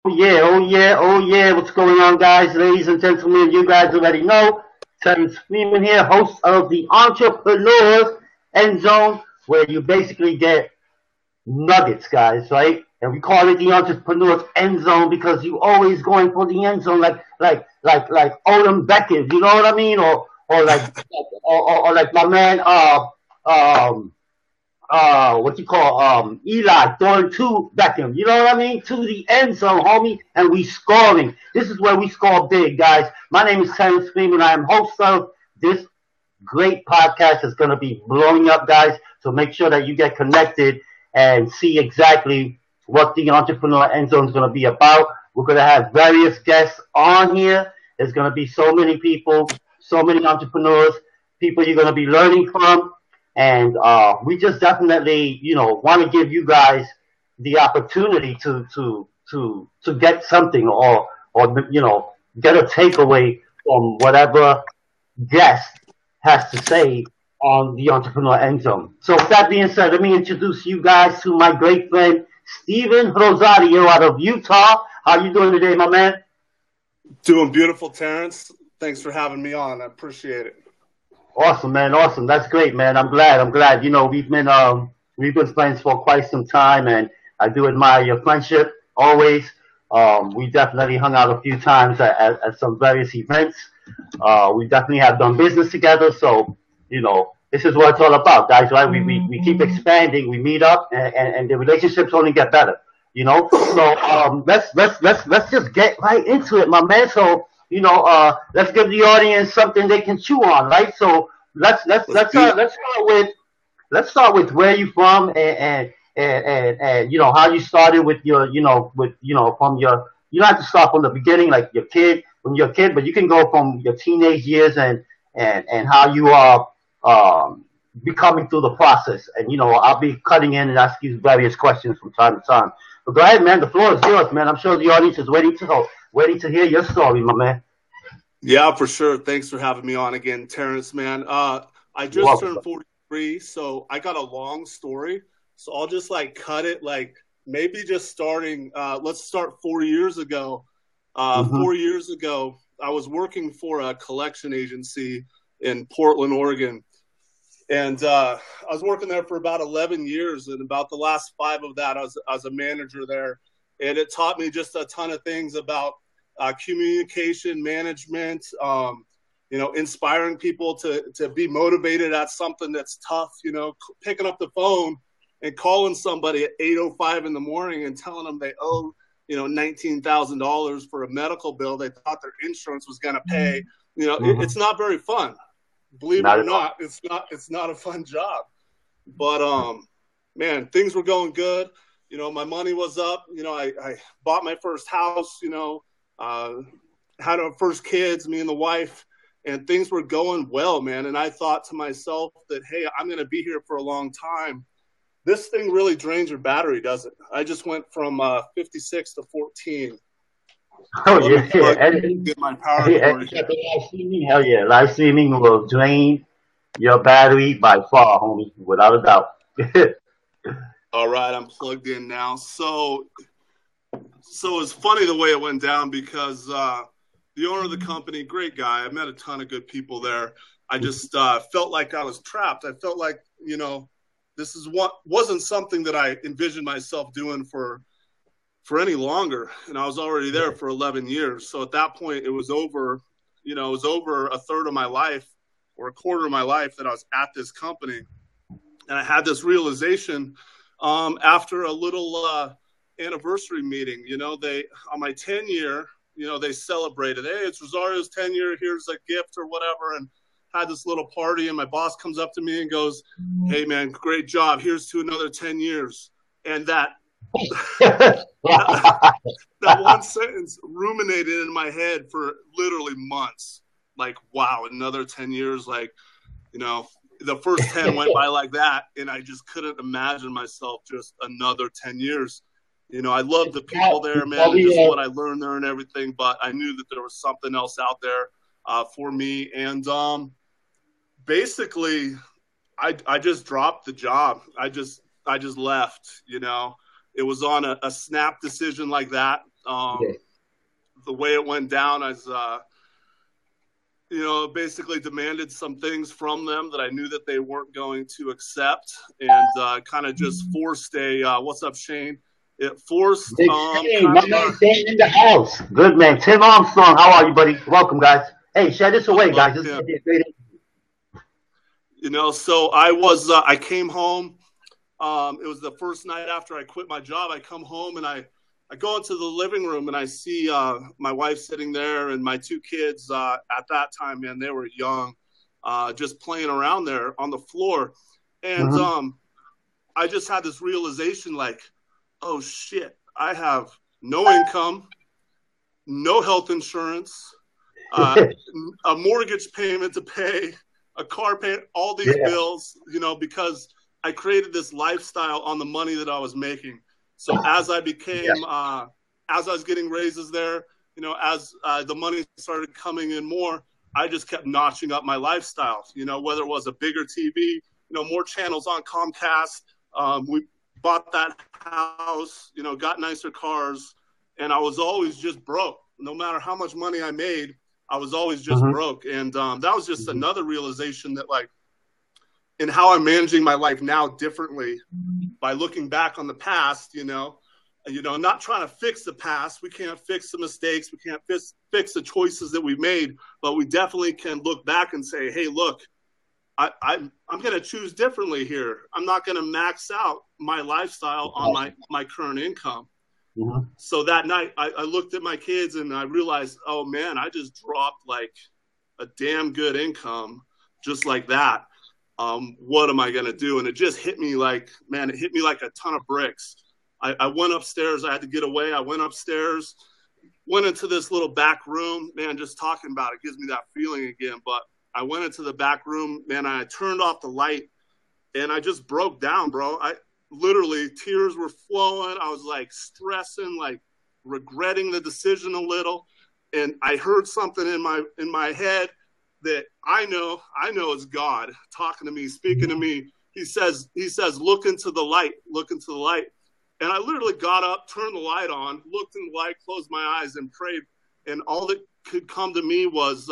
Oh yeah, oh yeah. What's going on, guys, ladies and gentlemen? You guys already know. Terrence Freeman here, host of the Entrepreneurs End Zone, where you basically get nuggets, guys, right? And we call it the Entrepreneurs End Zone because you always going for the end zone, like Odom Beckham, you know what I mean? Or like my man, um, what you call Eli throwing to Beckham. You know what I mean? To the end zone, homie, and we scoring. This is where we score big, guys. My name is Terrence Freeman. I am host of this great podcast that's going to be blowing up, guys. So make sure that you get connected and see exactly what the Entrepreneur End Zone is going to be about. We're going to have various guests on here. There's going to be so many people, so many entrepreneurs, people you're going to be learning from. And we just definitely, want to give you guys the opportunity to get something or get a takeaway from whatever guest has to say on the Entrepreneur End Zone. So with that being said, let me introduce you guys to my great friend Steven Rosario out of Utah. How you doing today, my man? Doing beautiful, Terrence. Thanks for having me on. I appreciate it. Awesome, man. Awesome. That's great, man. I'm glad. I'm glad. We've been friends for quite some time, and I do admire your friendship always. We definitely hung out a few times at some various events. We definitely have done business together. So, this is what it's all about, guys, right? We keep expanding, we meet up, and the relationships only get better, So let's just get right into it, my man. So, let's give the audience something they can chew on, right? So let's let's Let's let's do uh, it. let's start with where you from and how you started with from your you don't have to start from the beginning like your kid when you're a kid, but you can go from your teenage years and how you are becoming through the process. And I'll be cutting in and asking you various questions from time to time. But go ahead, man. The floor is yours, man. I'm sure the audience is waiting to hear your story, my man. Yeah, for sure. Thanks for having me on again, Terrence, man. I You're just welcome. turned 43, so I got a long story. So I'll just like cut it, like maybe just starting, let's start 4 years ago. Hmm. 4 years ago, I was working for a collection agency in Portland, Oregon. And I was working there for about 11 years. And about the last five of that, I was a manager there. And it taught me just a ton of things about communication management, inspiring people to be motivated at something that's tough, picking up the phone and calling somebody at 8:05 in the morning and telling them they owe, $19,000 for a medical bill they thought their insurance was going to pay. It's Hmm. not very fun. Believe it Not or at all. not, it's not a fun job. But man, things were going good. My money was up. I bought my first house. Uh, had our first kids, me and the wife, and things were going well, man. And I thought to myself that, hey, I'm going to be here for a long time. This thing really drains your battery, doesn't it? I just went from 56 to 14. So Oh let me yeah, yeah. plug get my power And cord you got here. the live streaming. Hell yeah, live streaming will drain your battery by far, homie, without a doubt. All right, I'm plugged in now. So it's funny the way it went down because the owner of the company, great guy. I met a ton of good people there. I just felt like I was trapped. I felt like this is what wasn't something that I envisioned myself doing for any longer, and I was already there for 11 years. So at that point, it was over. It was over a third of my life or a quarter of my life that I was at this company, and I had this realization after a little anniversary meeting. They on my 10 year, they celebrated. Hey, it's Rosario's 10 year. Here's a gift or whatever, and had this little party. And my boss comes up to me and goes, "Hey, man, great job. Here's to another 10 years." And that that one sentence ruminated in my head for literally months. Like, wow, another 10 years. Like, you know, the first 10 went by like that, and I just couldn't imagine myself just another 10 years. I love the people there, man, and just Probably, what I learned there and everything, but I knew that there was something else out there for me. And basically, I just dropped the job. I just left. It was on a snap decision like that. Yeah. The way it went down, I was, basically demanded some things from them that I knew that they weren't going to accept, and kind of just forced what's up, Shane? It forced Big Shane, kind my of man Shane in the house. Good man. Tim Armstrong, how are you, buddy? Welcome, guys. Hey, share this away, guys. This is gonna be a great so I came home. It was the first night after I quit my job. I come home and I go into the living room and I see my wife sitting there and my two kids at that time, man, they were young, just playing around there on the floor. And I just had this realization like, oh, shit, I have no income, no health insurance, a mortgage payment to pay, a car payment, all these bills, because I created this lifestyle on the money that I was making. So as I became, as I was getting raises there, as the money started coming in more, I just kept notching up my lifestyle, whether it was a bigger TV, more channels on Comcast. We bought that house, got nicer cars, and I was always just broke. No matter how much money I made, I was always just broke. And that was just another realization that, like, in how I'm managing my life now differently by looking back on the past, not trying to fix the past. We can't fix the mistakes. We can't fix the choices that we've made, but we definitely can look back and say, hey, look, I'm going to choose differently here. I'm not going to max out my lifestyle on my current income. So that night I looked at my kids and I realized, oh man, I just dropped like a damn good income just like that. What am I going to do? And it just hit me like, man, it hit me like a ton of bricks. I went upstairs. I had to get away. I went upstairs, went into this little back room, man, just talking about it gives me that feeling again. But I went into the back room, man, I turned off the light and I just broke down, bro. I literally, tears were flowing. I was like stressing, like regretting the decision a little. And I heard something in my head that I know is God talking to me, speaking to me. He says, look into the light, look into the light. And I literally got up, turned the light on, looked in the light, closed my eyes and prayed. And all that could come to me was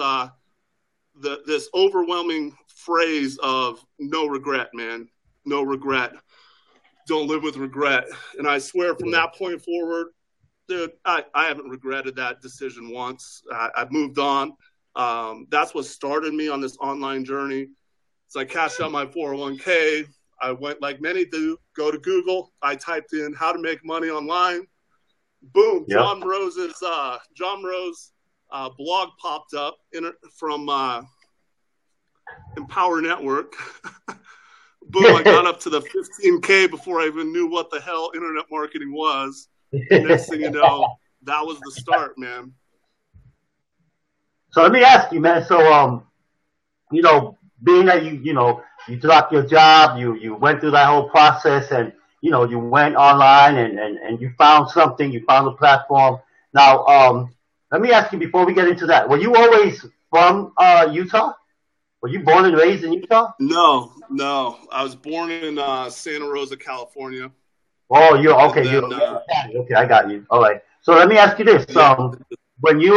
this overwhelming phrase of no regret, man, no regret. Don't live with regret. And I swear from that point forward, dude, I haven't regretted that decision once. I've moved on. That's what started me on this online journey. So I cashed out my 401k. I went like many do, go to Google. I typed in how to make money online. Boom, John Rose's blog popped up from Empower Network. Boom, I got up to the 15K before I even knew what the hell internet marketing was. And next thing you know, that was the start, man. So let me ask you, man. So, being that you dropped your job, you went through that whole process, and you went online and you found something, you found a platform. Now, let me ask you before we get into that: were you always from Utah? Were you born and raised in Utah? No. I was born in Santa Rosa, California. Oh, you're okay. Okay, I got you. All right. So let me ask you this: when you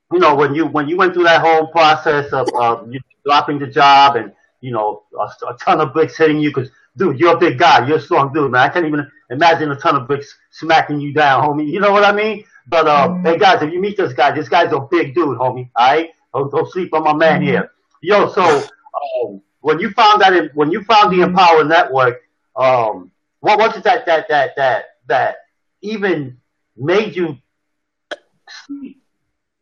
when you went through that whole process of you dropping the job and a ton of bricks hitting you, because dude, you're a big guy, you're a strong dude, man. I can't even imagine a ton of bricks smacking you down, homie. You know what I mean? But hey guys, if you meet this guy's a big dude, homie. All right, don't sleep on my man here. Yo, so when you found the Empower Network, what was it that even made you sleep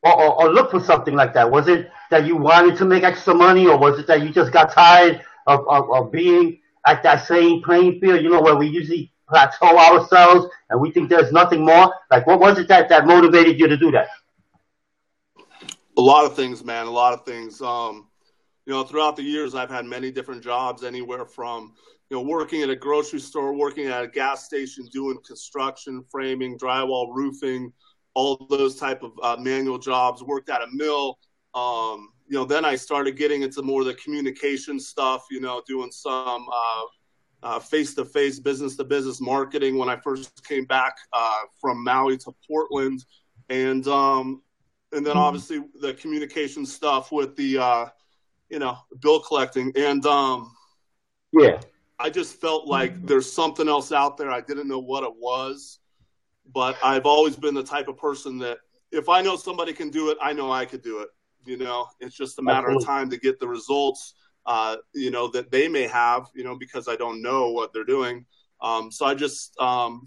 or look for something like that? Was it that you wanted to make extra money, or was it that you just got tired of being at that same playing field, where we usually plateau ourselves and we think there's nothing more? Like, what was it that motivated you to do that? A lot of things, man. A lot of things. Throughout the years, I've had many different jobs, anywhere from, working at a grocery store, working at a gas station, doing construction, framing, drywall, roofing, all those type of manual jobs, worked at a mill. Then I started getting into more of the communication stuff, doing some face-to-face, business-to-business marketing when I first came back from Maui to Portland, and then obviously the communication stuff with the bill collecting, and I just felt like there's something else out there. I didn't know what it was, but I've always been the type of person that if I know somebody can do it, I know I could do it. It's just a matter of time to get the results that they may have, because I don't know what they're doing. So I just, a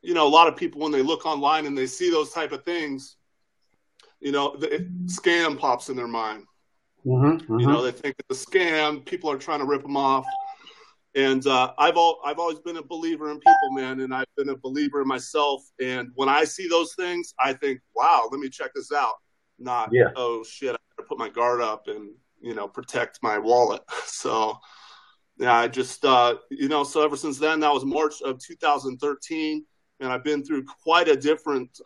lot of people, when they look online and they see those type of things, the scam pops in their mind. They think it's a scam. People are trying to rip them off. And I've always been a believer in people, man, and I've been a believer in myself. And when I see those things, I think, wow, let me check this out. Not, oh, shit, I better put my guard up and, protect my wallet. So, yeah, I just, so ever since then, that was March of 2013, and I've been through quite a different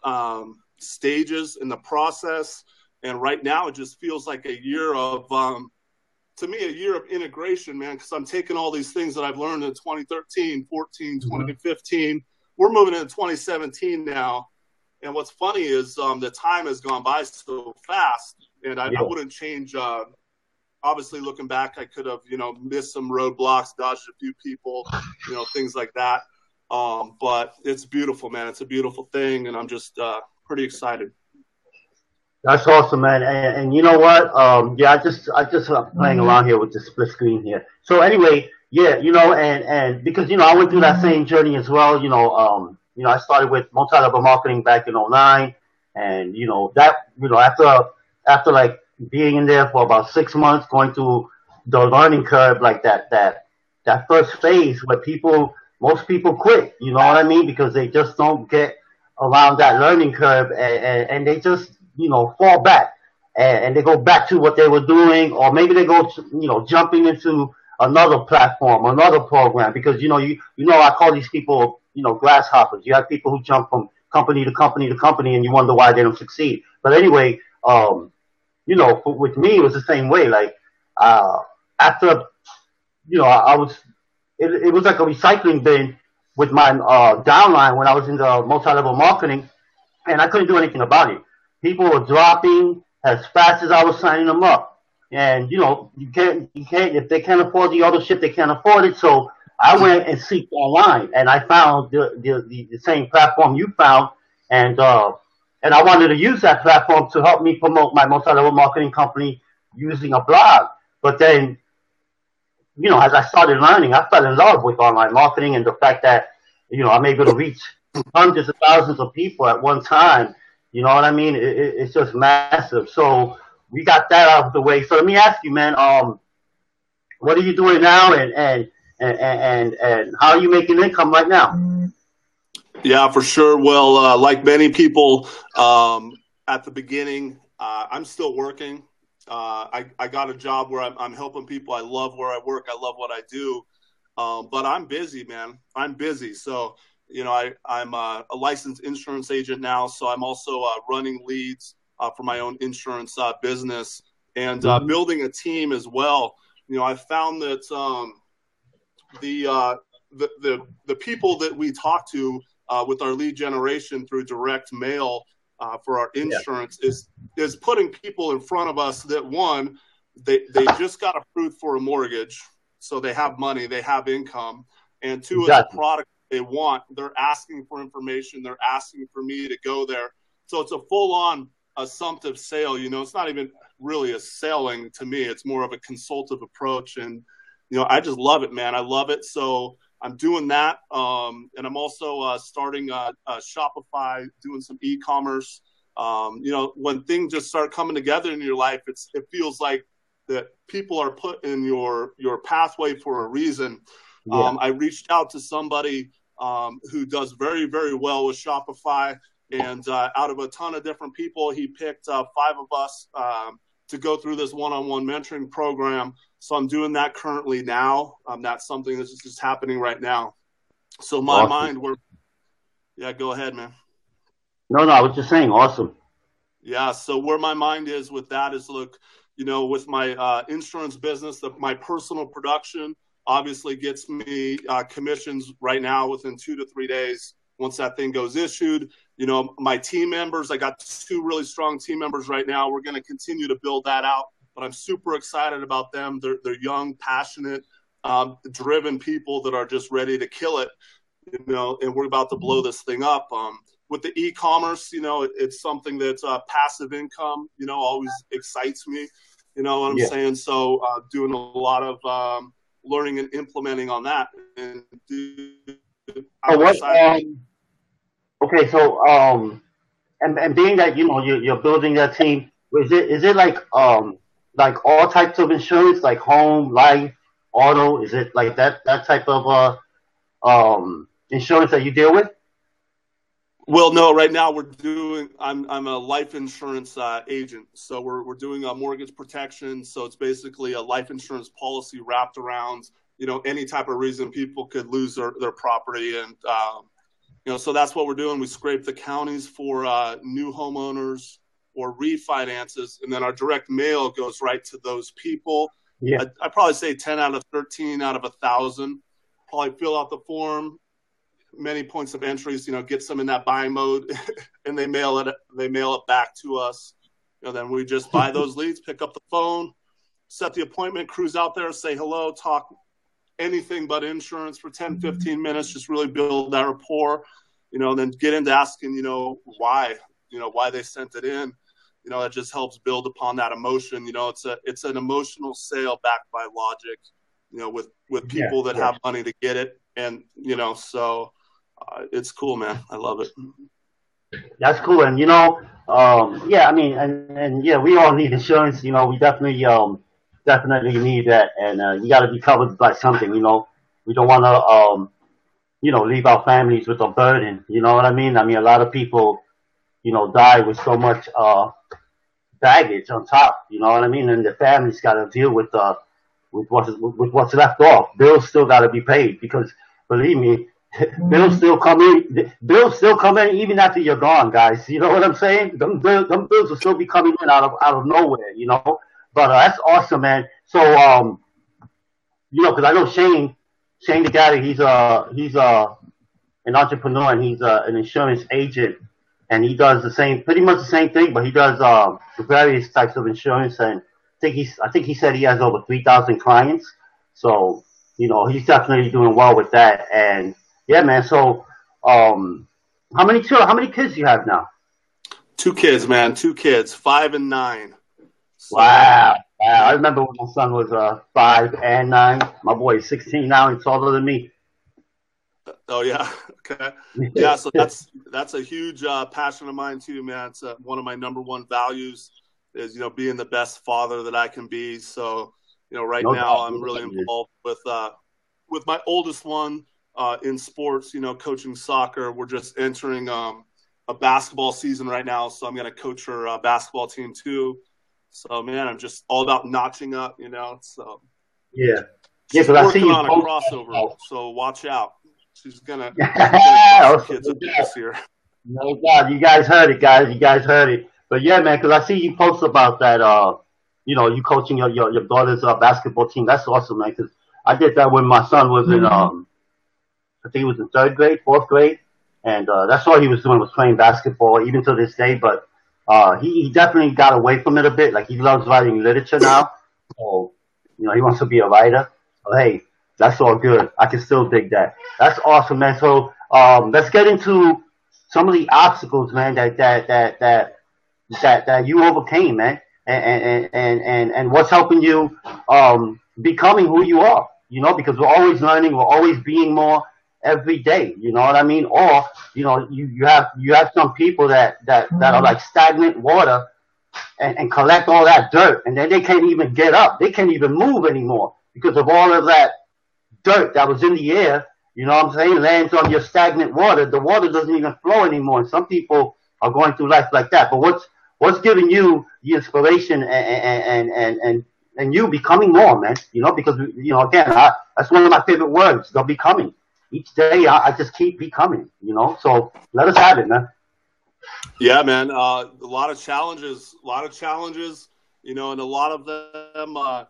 stages in the process. And right now, it just feels like a year of, to me, a year of integration, man, because I'm taking all these things that I've learned in 2013, 14, 2015. We're moving into 2017 now. And what's funny is the time has gone by so fast, and I wouldn't change. Obviously, looking back, I could have, missed some roadblocks, dodged a few people, things like that. But it's beautiful, man. It's a beautiful thing, and I'm just pretty excited. That's awesome, man. And you know what? I just playing around here with the split screen here. So anyway, and because I went through that same journey as well. I started with multi-level marketing back in 2009, and after like being in there for about 6 months, going through the learning curve, like that first phase where most people quit. You know what I mean? Because they just don't get around that learning curve, and they just fall back, and they go back to what they were doing, or maybe they go jumping into another platform, another program, because I call these people grasshoppers. You have people who jump from company to company to company, and you wonder why they don't succeed. But anyway, with me, it was the same way. Like after I was, it was like a recycling bin with my downline when I was in the multi-level marketing, and I couldn't do anything about it. People were dropping as fast as I was signing them up. And, you can't, if they can't afford the other shit, they can't afford it. So I went and seeked online, and I found the same platform you found. And I wanted to use that platform to help me promote my multi-level marketing company using a blog. But then, as I started learning, I fell in love with online marketing and the fact that, I'm able to reach hundreds of thousands of people at one time. You know what I mean? It's just massive. So we got that out of the way. So let me ask you, man, what are you doing now, and how are you making income right now? Yeah, for sure. Well, like many people at the beginning, I'm still working. I got a job where I'm helping people. I love where I work. I love what I do. But I'm busy, man. I'm busy. So I'm a licensed insurance agent now, so I'm also running leads for my own insurance business, and building a team as well. I found that the people that we talk to with our lead generation through direct mail for our insurance is putting people in front of us that, one, they just got approved for a mortgage, so they have money, they have income, and two, it's a product they want. They're asking for information. They're asking for me to go there. So it's a full-on assumptive sale. It's not even really a selling to me. It's more of a consultative approach. And, I just love it, man. I love it. So I'm doing that. And I'm also starting Shopify, doing some e-commerce. When things just start coming together in your life, it feels like that people are put in your pathway for a reason. Yeah. I reached out to somebody who does very, very well with Shopify. And out of a ton of different people, he picked 5 of us to go through this one-on-one mentoring program. So I'm doing that currently now. That's something that's just happening right now. So my mind, go ahead, man. No, I was just saying, awesome. Yeah, so where my mind is with that is, look, with my insurance business, my personal production, obviously gets me commissions right now within 2 to 3 days once that thing goes issued. You know, my team members, I got 2 really strong team members right now. We're going to continue to build that out, but I'm super excited about them. They're young, passionate, driven people that are just ready to kill it, you know, and we're about to blow this thing up. With the e-commerce, you know, it's something that's passive income, you know, always excites me, you know what I'm saying? So doing a lot of learning and implementing on that. And okay, so and being that, you know, you're building that team, is it like all types of insurance, like home, life, auto? Is it like that type of insurance that you deal with? Well, no, right now I'm a life insurance agent. So we're doing a mortgage protection. So it's basically a life insurance policy wrapped around, you know, any type of reason people could lose their property. And, you know, so that's what we're doing. We scrape the counties for new homeowners or refinances. And then our direct mail goes right to those people. Yeah. I'd probably say 10 out of 13 out of 1,000 probably fill out the form. Many points of entries, you know, gets them in that buying mode, and they mail it back to us. You know, then we just buy those leads, pick up the phone, set the appointment, cruise out there, say hello, talk anything but insurance for 10, 15 minutes, just really build that rapport, you know, then get into asking, you know, why they sent it in. You know, that just helps build upon that emotion. You know, it's an emotional sale backed by logic, you know, with people that have money to get it. And, you know, so it's cool, man. I love it. That's cool. And, you know, yeah, I mean, and yeah, we all need insurance. You know, we definitely need that. And you got to be covered by something, you know. We don't want to, you know, leave our families with a burden. You know what I mean? I mean, a lot of people, you know, die with so much baggage on top. You know what I mean? And the families got to deal with what's left off. Bills still got to be paid because, believe me, bills still come in. Bills still come in even after you're gone, guys. You know what I'm saying? Them bills will still be coming in out of nowhere. You know, but that's awesome, man. So you know, because I know Shane the guy, he's an entrepreneur and he's an insurance agent, and he does pretty much the same thing, but he does various types of insurance. And I think he said he has over 3,000 clients. So, you know, he's definitely doing well with that. And yeah, man. So, how many kids do you have now? 2 kids, man. 2 kids, 5 and 9. So, wow. I remember when my son was 5 and 9. My boy is 16 now. He's taller than me. Oh yeah. Okay. Yeah. So that's a huge passion of mine too, man. It's one of my number one values is, you know, being the best father that I can be. So, you know, right now I'm really involved with my oldest one in sports, you know, coaching soccer. We're just entering a basketball season right now. So I'm going to coach her basketball team too. So, man, I'm just all about notching up, you know. So yeah. She's working on a crossover, so watch out. She's gonna cross kids up this year. No doubt. You guys heard it, guys. You guys heard it. But yeah, man, because I see you post about that. You know, you coaching your daughter's basketball team. That's awesome, man. Because I did that when my son was in I think he was in 3rd grade, 4th grade, and that's all he was doing was playing basketball, even to this day. But he definitely got away from it a bit. Like he loves writing literature now, so you know he wants to be a writer. So hey, that's all good. I can still dig that. That's awesome, man. So let's get into some of the obstacles, man, that you overcame, man, and what's helping you becoming who you are. You know, because we're always learning, we're always being more every day. You know what I mean? Or you know, you have some people that are like stagnant water and collect all that dirt, and then they can't even get up. They can't even move anymore because of all of that dirt that was in the air. You know what I'm saying? Lands on your stagnant water. The water doesn't even flow anymore. And some people are going through life like that. But what's giving you the inspiration and you becoming more, man? You know, because you know, again, that's one of my favorite words. The becoming. Each day, I just keep becoming. You know, so let us have it, man. Yeah, man. A lot of challenges. You know, and a lot of them are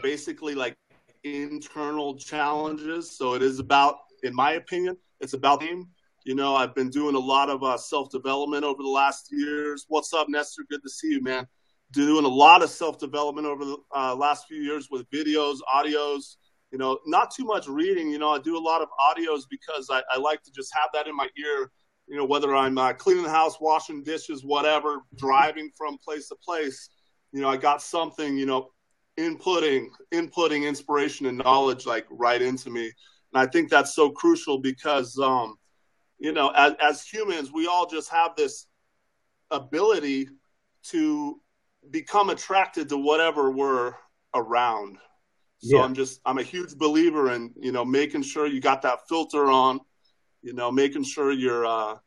basically like internal challenges. So it is about, in my opinion, it's about game. You know, I've been doing a lot of self-development over the last years. What's up, Nestor? Good to see you, man. Doing a lot of self-development over the last few years with videos, audios, you know, not too much reading. You know, I do a lot of audios because I like to just have that in my ear, you know, whether I'm cleaning the house, washing dishes, whatever, driving from place to place. You know, I got something, you know, inputting inspiration and knowledge like right into me. And I think that's so crucial because, you know, as humans, we all just have this ability to become attracted to whatever we're around. So yeah. I'm a huge believer in, you know, making sure you got that filter on, you know, making sure you're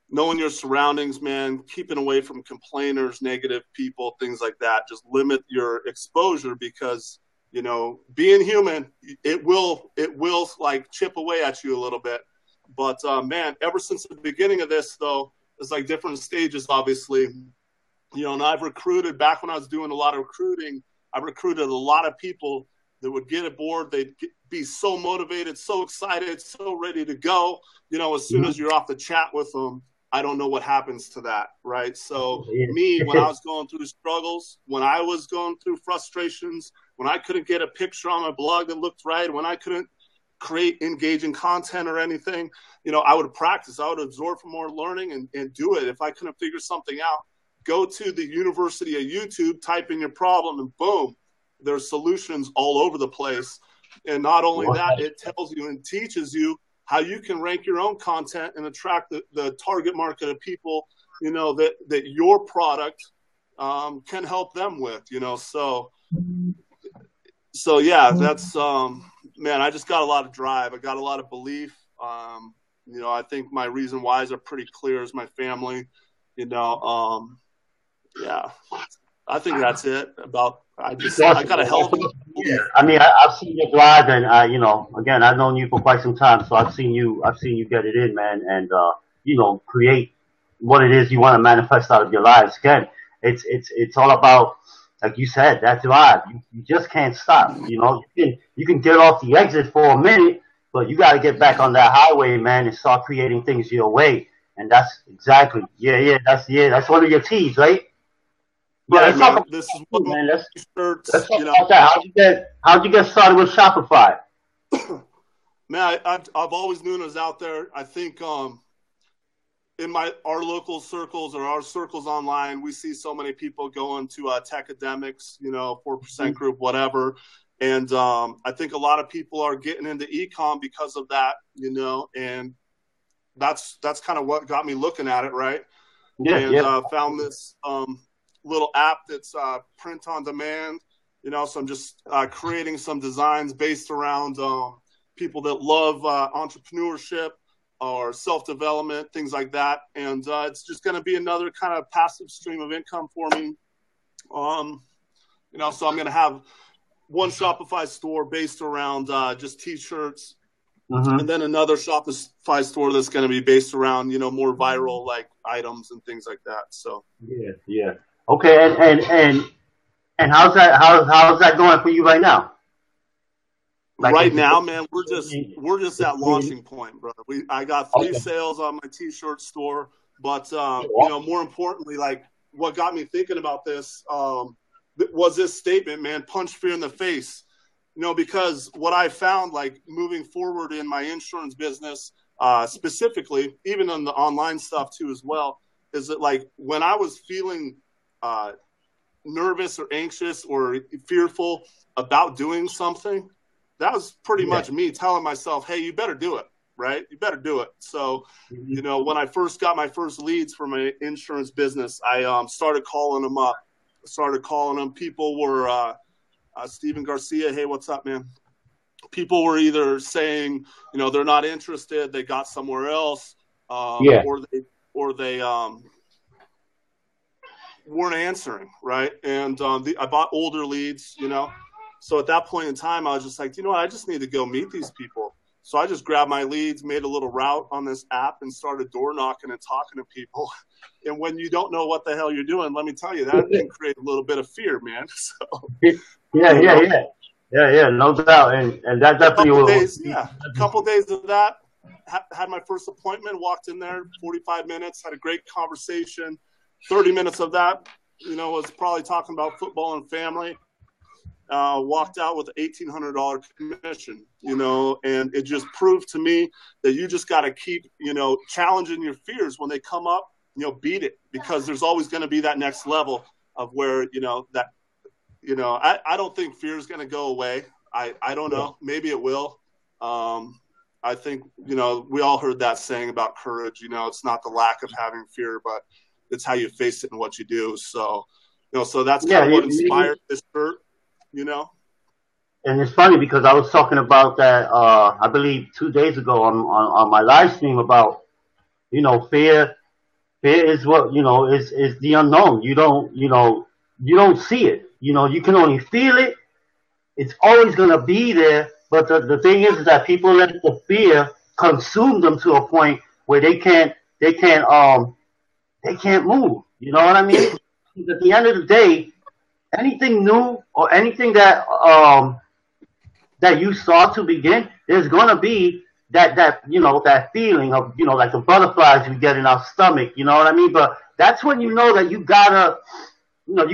knowing your surroundings, man, keeping away from complainers, negative people, things like that. Just limit your exposure because, you know, being human, it will like chip away at you a little bit. But man, ever since the beginning of this, though, there's like different stages, obviously. You know, and I've recruited, back when I was doing a lot of recruiting, I recruited a lot of people that would get aboard. They'd be so motivated, so excited, so ready to go. You know, as soon as you're off the chat with them, I don't know what happens to that, right? So me, when I was going through struggles, when I was going through frustrations, when I couldn't get a picture on my blog that looked right, when I couldn't create engaging content or anything, you know, I would practice. I would absorb from more learning and do it. If I couldn't figure something out, go to the University of YouTube, type in your problem, and boom, there's solutions all over the place. And not only that, it tells you and teaches you how you can rank your own content and attract the target market of people, you know, that your product can help them with, you know. So yeah, that's, man, I just got a lot of drive. I got a lot of belief. You know, I think my reason whys are pretty clear as my family, you know. Yeah, I think that's it. I got a hell of a belief. Yeah. I mean, I've seen you drive, and you know, again, I've known you for quite some time, so I've seen you get it in, man, and you know, create what it is you want to manifest out of your lives. Again, it's all about, like you said, that drive. You just can't stop. You know, you can get off the exit for a minute, but you got to get back on that highway, man, and start creating things your way. And that's exactly, that's one of your T's, right? Yeah, let's talk about this. Let's talk about that. How'd you get started with Shopify? Man, I've always known it was out there. I think in our local circles or our circles online, we see so many people going to tech academics, you know, 4% group, whatever. And I think a lot of people are getting into e-com because of that, you know, and that's kind of what got me looking at it, right? Yeah, and found this little app that's print on demand, you know, so I'm just creating some designs based around people that love entrepreneurship or self-development, things like that. And it's just going to be another kind of passive stream of income for me. You know, so I'm going to have one Shopify store based around just T-shirts, and then another Shopify store that's going to be based around, you know, more viral like items and things like that. So yeah. Okay, and how's that going for you right now? Like right now, man, we're just at launching point, brother. I got 3 sales on my T-shirt store, but you know, more importantly, like what got me thinking about this was this statement, man, punch fear in the face. You know, because what I found, like moving forward in my insurance business, specifically, even on the online stuff too as well, is that like when I was feeling nervous or anxious or fearful about doing something, that was pretty much me telling myself, hey, you better do it, right? You better do it. So, you know, when I first got my first leads for my insurance business, I started calling them up. People were Steven Garcia, hey, what's up, man? People were either saying, you know, they're not interested, they got somewhere else, or they weren't answering, right? And I bought older leads, you know. So at that point in time, I was just like, you know what, I just need to go meet these people. So I just grabbed my leads, made a little route on this app, and started door knocking and talking to people. And when you don't know what the hell you're doing, let me tell you, that can create a little bit of fear, man. So yeah. Yeah, no doubt, and that definitely will. A couple days of that. Had my first appointment. Walked in there, 45 minutes. Had a great conversation. 30 minutes of that, was probably talking about football and family. Walked out with an $1,800 commission. And it just proved to me that you just got to keep, challenging your fears when they come up. Beat it, because there's always going to be that next level of where I don't think fear is going to go away. I don't know. Maybe it will. I think, we all heard that saying about courage. It's not the lack of having fear, but it's how you face it and what you do. So, so that's kind of what inspired this shirt, And it's funny because I was talking about that, I believe 2 days ago on my live stream about, fear. Fear is what, is the unknown. You don't see it. You can only feel it. It's always going to be there. But the thing is that people let the fear consume them to a point where they can't move. You know what I mean? At the end of the day, anything new or anything that you saw to begin, there's going to be that feeling of, like the butterflies we get in our stomach. You know what I mean? But that's when you know that you gotta go.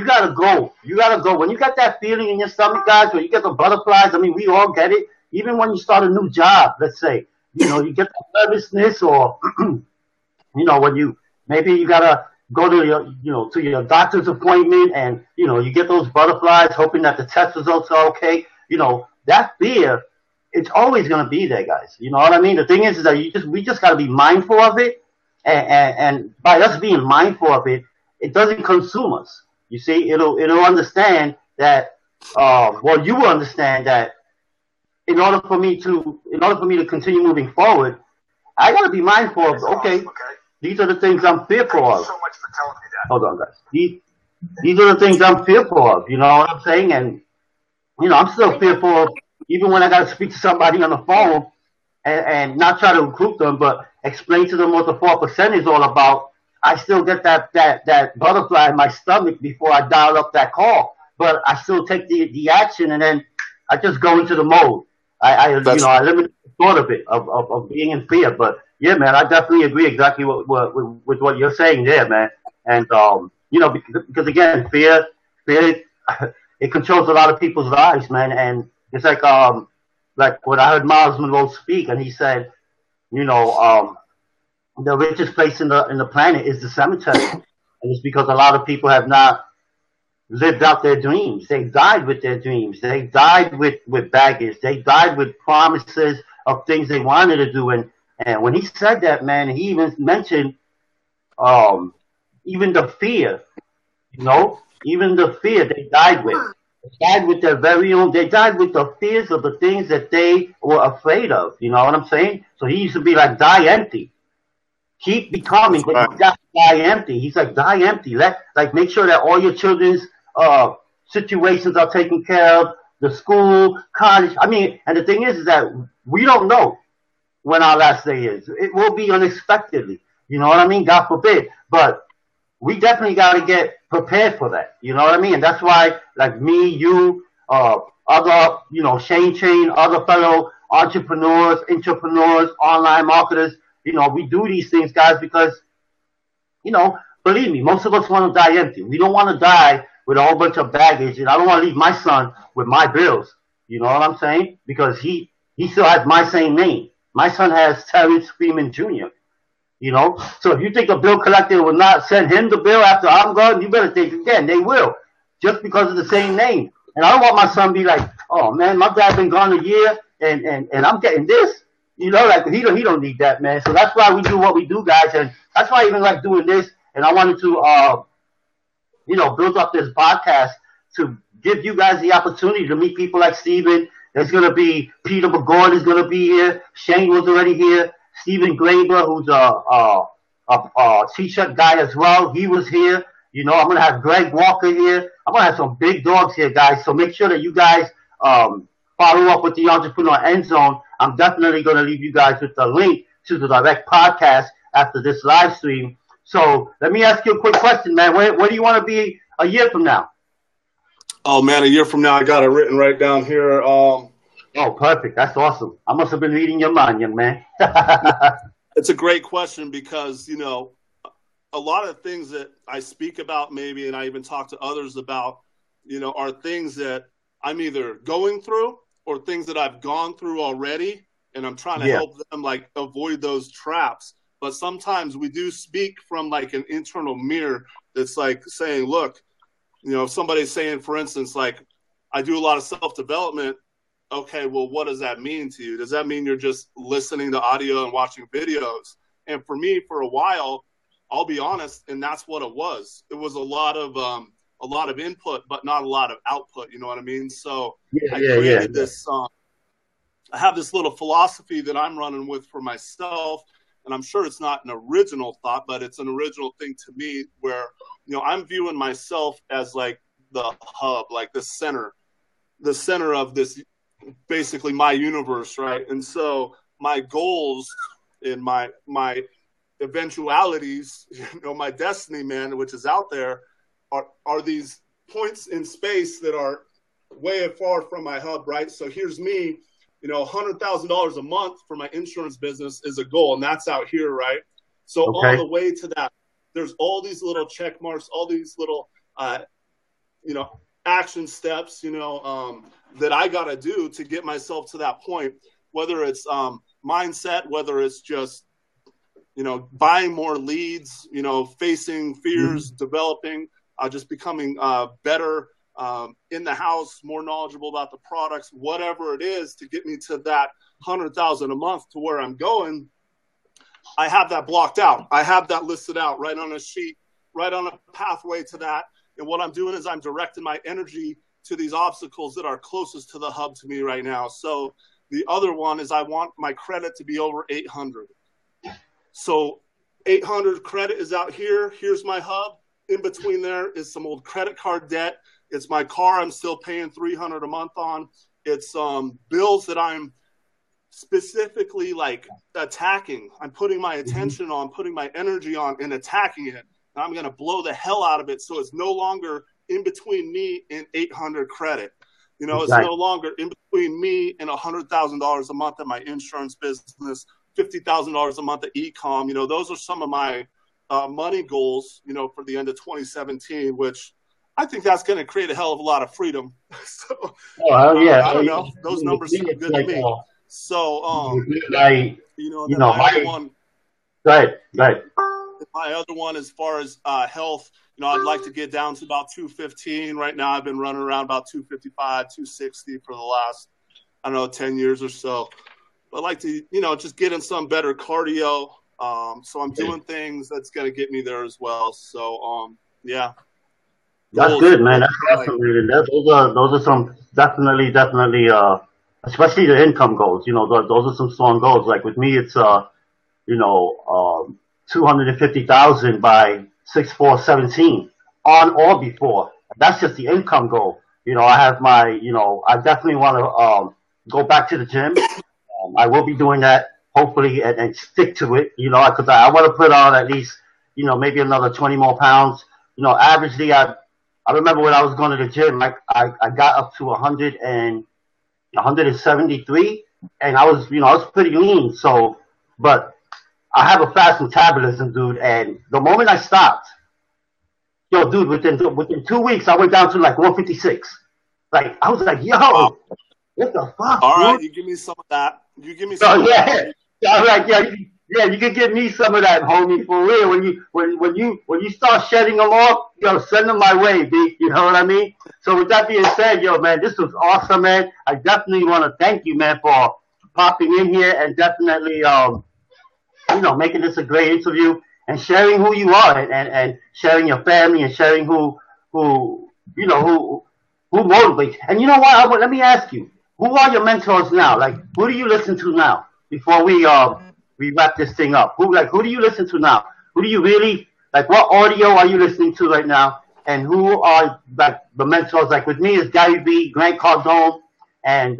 You gotta go. When you got that feeling in your stomach, guys, when you get the butterflies, I mean, we all get it. Even when you start a new job, let's say, you get the nervousness, or, when maybe you gotta go to your doctor's appointment, and, you get those butterflies, hoping that the test results are okay. That fear, it's always gonna be there, guys. You know what I mean? The thing is that we just gotta be mindful of it, and by us being mindful of it, it doesn't consume us. You see, it'll understand that. You will understand that in order for me to continue moving forward, I gotta be mindful of. Okay, these are the things I'm fearful of. So much for telling me that. Hold on, guys. These are the things I'm fearful of. You know what I'm saying? And I'm still fearful of, even when I gotta speak to somebody on the phone and not try to recruit them, but explain to them what the 4% is all about. I still get that butterfly in my stomach before I dial up that call, but I still take the action, and then I just go into the mode. I limit the thought of it, of being in fear. But yeah, man, I definitely agree exactly with what you're saying there, man. And because again, fear, it controls a lot of people's lives, man. And it's like when I heard Miles Monroe speak, and he said, the richest place in the planet is the cemetery, and it's because a lot of people have not lived out their dreams. They died with their dreams. They died with baggage. They died with promises of things they wanted to do. And when he said that, man, he even mentioned even the fear, even the fear they died with. They died with their very own. They died with the fears of the things that they were afraid of. You know what I'm saying? So he used to be like, die empty. Keep becoming, but you got to die empty. He's like, die empty. Make sure that all your children's situations are taken care of, the school, college. I mean, and the thing is that we don't know when our last day is. It will be unexpectedly. You know what I mean? God forbid. But we definitely got to get prepared for that. You know what I mean? And that's why, like me, you, other, Shane Chain, other fellow entrepreneurs, online marketers, we do these things, guys, because, believe me, most of us want to die empty. We don't want to die with a whole bunch of baggage, and I don't want to leave my son with my bills. You know what I'm saying? Because he still has my same name. My son has Terrence Freeman Jr., So if you think a bill collector will not send him the bill after I'm gone, you better think again. They will, just because of the same name. And I don't want my son to be like, oh, man, my dad been gone a year, and I'm getting this. He don't need that, man. So that's why we do what we do, guys. And that's why I even like doing this. And I wanted to, build up this podcast to give you guys the opportunity to meet people like Steven. There's going to be Peter McGowan is going to be here. Shane was already here. Steven Glaber, who's a T-shirt guy as well. He was here. I'm going to have Greg Walker here. I'm going to have some big dogs here, guys. So make sure that you guys follow up with the Entrepreneur End Zone. I'm definitely going to leave you guys with the link to the direct podcast after this live stream. So let me ask you a quick question, man. Where do you want to be a year from now? Oh man, a year from now, I got it written right down here. Oh, perfect. That's awesome. I must have been reading your mind, young man. It's a great question because, a lot of things that I speak about maybe, and I even talk to others about, are things that I'm either going through or things that I've gone through already. And I'm trying to Yeah. help them like avoid those traps. But sometimes we do speak from like an internal mirror that's like saying, look, if somebody's saying, for instance, like, I do a lot of self-development. Okay, well, what does that mean to you? Does that mean you're just listening to audio and watching videos? And for me, for a while, I'll be honest, and that's what it was. It was a lot of input, but not a lot of output. You know what I mean? So Yeah, I yeah, yeah. created this. I have this little philosophy that I'm running with for myself, and I'm sure it's not an original thought, but it's an original thing to me where, I'm viewing myself as like the hub, like the center of this, basically my universe, right? And so my goals and my eventualities, my destiny, man, which is out there, are these points in space that are way far from my hub, right? So here's me, $100,000 a month for my insurance business is a goal, and that's out here, right? So on the way to that, there's all these little check marks, all these little, action steps, that I got to do to get myself to that point, whether it's mindset, whether it's just, buying more leads, facing fears, developing, just becoming better in the house, more knowledgeable about the products, whatever it is to get me to that 100,000 a month to where I'm going. I have that blocked out. I have that listed out right on a sheet, right on a pathway to that. And what I'm doing is I'm directing my energy to these obstacles that are closest to the hub to me right now. So the other one is I want my credit to be over 800. So 800 credit is out here. Here's my hub. In between there is some old credit card debt. It's my car I'm still paying $300 a month on. It's bills that I'm specifically like attacking. I'm putting my attention on, putting my energy on and attacking it. And I'm going to blow the hell out of it. So it's no longer in between me and 800 credit. It's no longer in between me and $100,000 a month at my insurance business, $50,000 a month at e-com. Those are some of my money goals, for the end of 2017, which I think that's going to create a hell of a lot of freedom. So, I don't know. Those numbers seem good to me. So, my other one. Right. My other one, as far as health, I'd like to get down to about 215. Right now, I've been running around about 255, 260 for the last, 10 years or so. I'd like to, just get in some better cardio. So I'm doing things that's going to get me there as well. So, yeah. That's good, man. That's awesome, man. Those are some definitely, especially the income goals. Those are some strong goals. Like with me, it's 250,000 by 6/4/17 on or before. That's just the income goal. I have my, I definitely want to go back to the gym. I will be doing that hopefully and stick to it. Because I want to put on at least, maybe another 20 more pounds. Averagely, I remember when I was going to the gym, I got up to 173, and I was pretty lean. So, but I have a fast metabolism, dude, and the moment I stopped, dude, within 2 weeks, I went down to like 156. Like, I was like, what the fuck, All right, dude? you give me some of that. You give me some of that. I'm like, you can give me some of that, homie, for real. When you start shedding them off, send them my way, B. You know what I mean? So with that being said, man, this was awesome, man. I definitely want to thank you, man, for popping in here and definitely, making this a great interview and sharing who you are and sharing your family and sharing who motivates. And you know what? Let me ask you, who are your mentors now? Like, who do you listen to now? Before we wrap this thing up, who do you listen to now? Who do you really like? What audio are you listening to right now? And who are like the mentors? Like with me is Gary Vee, Grant Cardone, and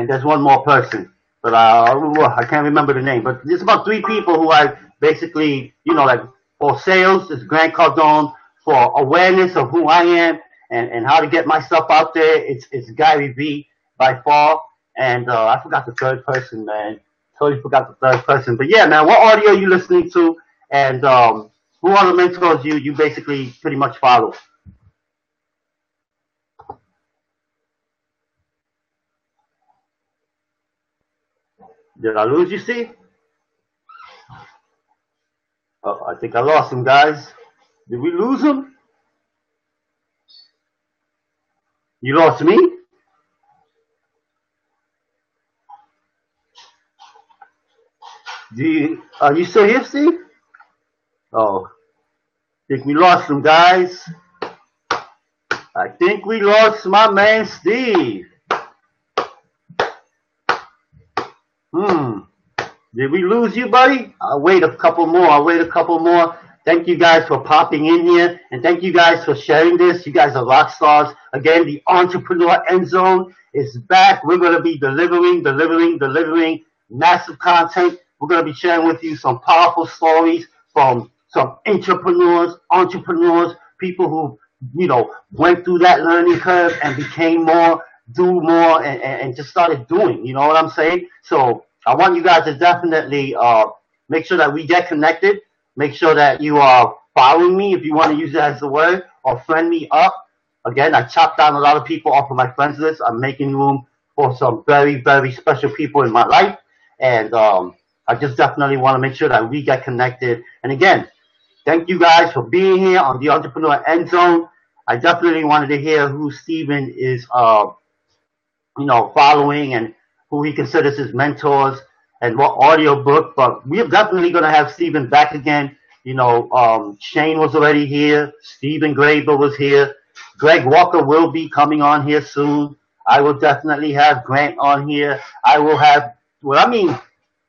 there's one more person, but I can't remember the name. But there's about 3 people who I basically, like for sales, it's Grant Cardone. for awareness of who I am and how to get myself out there, it's Gary V by far. And I forgot the third person, man. Totally forgot the third person. But yeah, man, what audio are you listening to? And who are the mentors you basically pretty much follow? Did I lose you, Steve? Oh, I think I lost him, guys. Did we lose him? You lost me? Are you still here, Steve? Oh, I think we lost him, guys. I think we lost my man, Steve. Did we lose you, buddy? I'll wait a couple more. Thank you guys for popping in here, and thank you guys for sharing this. You guys are rock stars. Again, the Entrepreneur End Zone is back. We're going to be delivering massive content. We're going to be sharing with you some powerful stories from some entrepreneurs, people who, went through that learning curve and became more, do more, and just started doing. You know what I'm saying? So I want you guys to definitely make sure that we get connected. Make sure that you are following me if you want to use it as the word, or friend me up. Again, I chopped down a lot of people off of my friends list. I'm making room for some very, very special people in my life. And I just definitely want to make sure that we get connected. And again, thank you guys for being here on the Entrepreneur End Zone. I definitely wanted to hear who Steven is, following and who he considers his mentors and what audio book. But we're definitely going to have Steven back again. Shane was already here. Stephen Graber was here. Greg Walker will be coming on here soon. I will definitely have Grant on here. I will have,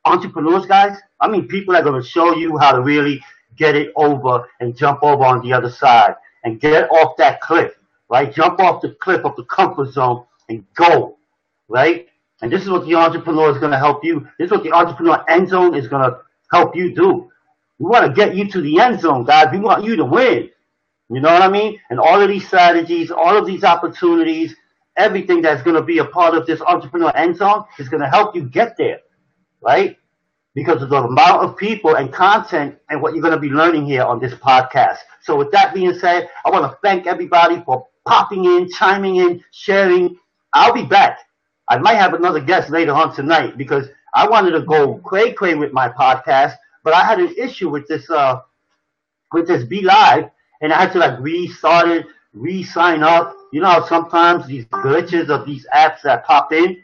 entrepreneurs, guys. I mean people that are going to show you how to really get it over and jump over on the other side and get off that cliff, right? Jump off the cliff of the comfort zone and go, right? And this is what the entrepreneur is going to help you. This is what the Entrepreneur End Zone is going to help you do. We want to get you to the end zone, guys. We want you to win. You know what I mean? And all of these strategies, all of these opportunities, everything that's going to be a part of this Entrepreneur End Zone is going to help you get there, right? Because of the amount of people and content and what you're going to be learning here on this podcast. So with that being said, I want to thank everybody for popping in, chiming in, sharing. I'll be back. I might have another guest later on tonight because I wanted to go cray-cray with my podcast, but I had an issue with this Be Live, and I had to restart it, re-sign up. You know how sometimes these glitches of these apps that pop in,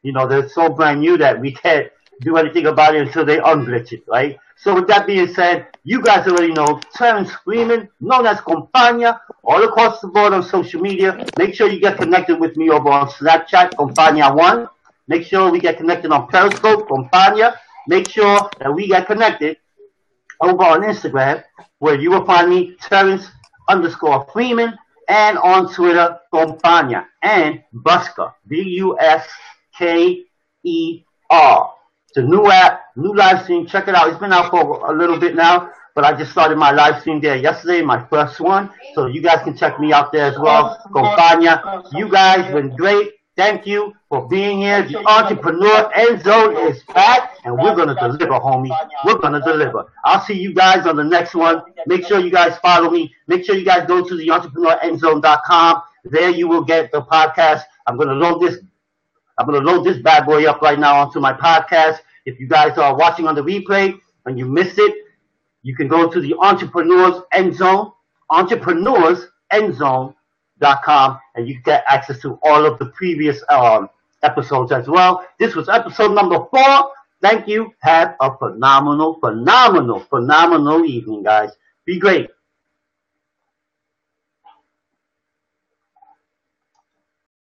they're so brand new that we can't do anything about it until they unglitch it, right? So with that being said, you guys already know Terrence Freeman, known as Compañía, all across the board on social media. Make sure you get connected with me over on Snapchat, Compañía1. Make sure we get connected on Periscope, Compañía. Make sure that we get connected over on Instagram, where you will find me, Terrence_Freeman, and on Twitter, Compañía, and Busker, Busker. It's a new app, new live stream. Check it out. It's been out for a little bit now, but I just started my live stream there yesterday, my first one. So you guys can check me out there as well. Compañía. You guys been great. Thank you for being here. The Entrepreneur End Zone is back, and we're going to deliver, homie. We're going to deliver. I'll see you guys on the next one. Make sure you guys follow me. Make sure you guys go to the entrepreneurendzone.com. There you will get the podcast. I'm going to load this bad boy up right now onto my podcast. If you guys are watching on the replay and you missed it, you can go to the Entrepreneurs End Zone, entrepreneurendzone.com, and you get access to all of the previous episodes as well. This was episode number 4. Thank you. Have a phenomenal evening, guys. Be great.